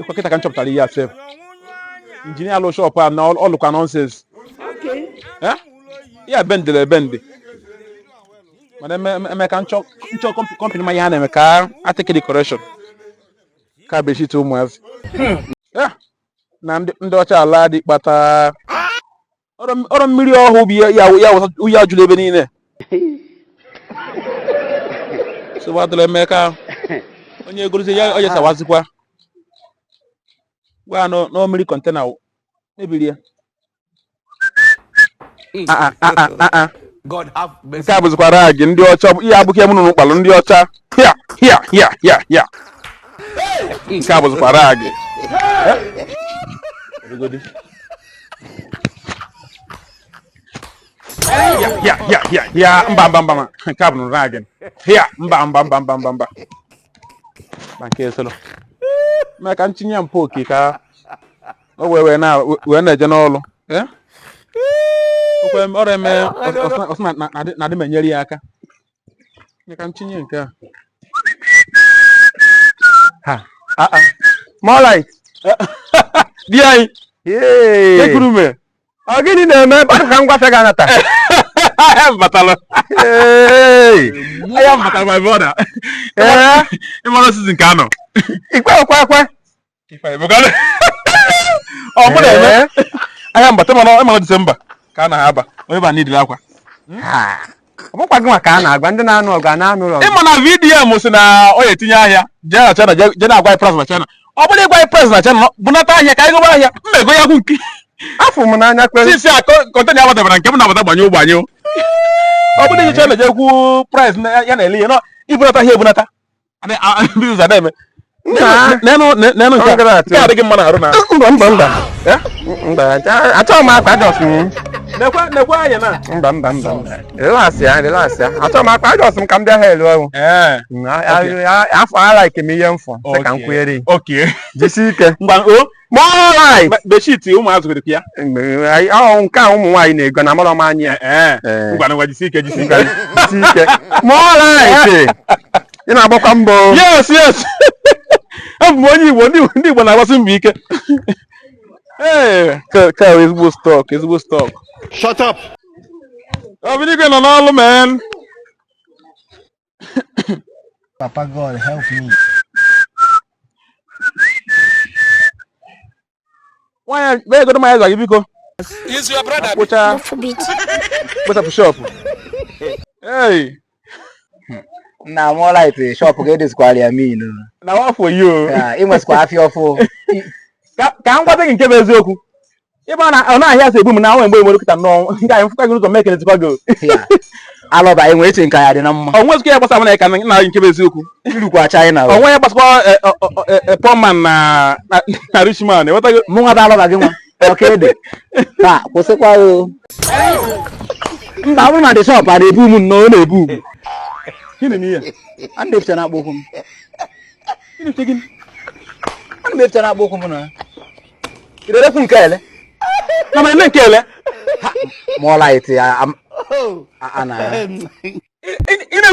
Kwa kita kan choptali ya sef. Engineer lo shop and all look nonsense. Okay. Eh? Yeah, bend. Madam, I can chop company my hand and car. I take a decoration. Car be too much. Yeah. Nam ndocha ladi bata. Oro mmiri ohu bi ya jule be ni ne. So what do Emeka? Onye egoluzi ya oye sawazikwa. Wa no mmiri container ebirie. God have mercy. Nke a bụzikwara agị ndị ọcha ihe abụghị m nụrụ kpalụ ndị ọcha hia nke a bụzikwara agị hia mba nke a bụ nụrụ agị hia mba ma nke esolo mee ka ntinye mpụ oke ka o wee na-eje n'ọlụ ọrụ eme na-adị m enyere ya aka ka ntinye nke a More light. di anyị ekurume Ọ gịnị na-eme ka m gwafe gị anata? I am batala my brother. Ịmara season ka anọ. Ikwe. Ọ bụ na-eme I am batala December ka na aba onye ba need akwa. Ọ bụkwa gị maka a na-agwa ndị na-anụ ọgụ na-anụ ụlọ. Ịma na VDM sị na ọ etinye ahịa jee na China jee na-agwa price na China. Ọ bụrụ ịgwa price na China bunata ahịa ka anyị goba ahịa mmego ya nke. Afọ m n'anya kwere. Sisi a container abatabara nke m na-abata gbanye. Ọ bụrụ na China jee kwu price ya na ele ya no ibunata ahịa ebunata. Business na-eme. Nenu nke adịghị mma na arụ na. Mba. Achọghị m akpa Jos m. Nekwa anya na. Mba. Relax ya. Achọghị m akpa Jos m ka m bịa ha elu ọrụ. Afọ ala ike m ihe mfọ. Sị ka m kwere. Okay. Jisi ike. Ngwa More light. Bedsheet ụmụazụ gịrị ya. Nke a ụmụ nwaanyị na-ego na mara m anya. Ngwa jisi ike. More light. Ị na-agbakwa mbọ. Yes. Abụ m onye Igbo ndị Igbo na-agbasi mbọ ike. Ka ezigbo stock. Shut up. Obidigwe nọ n'ọlụ man. Papa God help me. Why where go to my eyes biko? Is your brother? Put shop. Hey. Na more light shop get this quality me no. Na what for you? Yeah, it must quite fear for. Ka ngwa nke bụ eziokwu. Ịba na ọ na-ahịa sebu m na nwe mgbe enwere kịta nọ ndị anyị mfụkwa gị ụzọ mee kenezikwa go. Alọba enwe eche nke ya dị na mma. Onwe zikọ ya gbasa m na ka na nke bụ eziokwu. Irukwa China. Onwe ya gbasakwa Poman na Richmond. Eweta gị Mụ nwa ba alọba gị nwa. Okay Ka kwụsịkwa o. Mba ọ bụrụ na the shop a na-ebu m nnọọ na-ebu m. Gịnị n'ihe? A na-efute na akpọkwu m. Gịnị fe gịnị? A na-efute na akpọkwu m na. Idere kun kele. Na ma nke ele. More light ya ana. Ina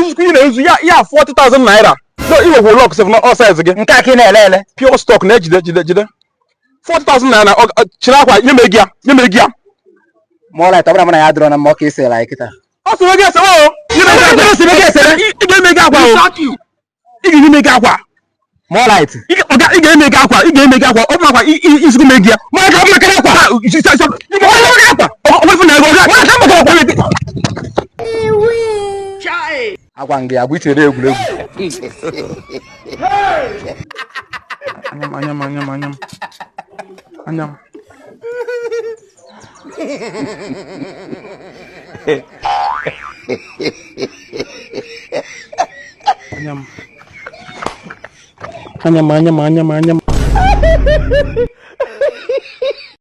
ya 40,000 naira. No iwe go lock sef na all size gị. Nke aki na-ele. Pure stock na jide. 40,000 naira chira akwa nye ya. More light ọbụla mana ya dịrọ na mma ka isi like taa. Ọ sị gị ese o. Ị ga-eme akwa o. Ị ga-eme akwa. More light. Ị ga-eme akwa. Ọ makwa isi me gị. Ma ka makara akwa. Ọ bụ na ego. Agwa ngị abụ ichere egwuregwu. Anyam.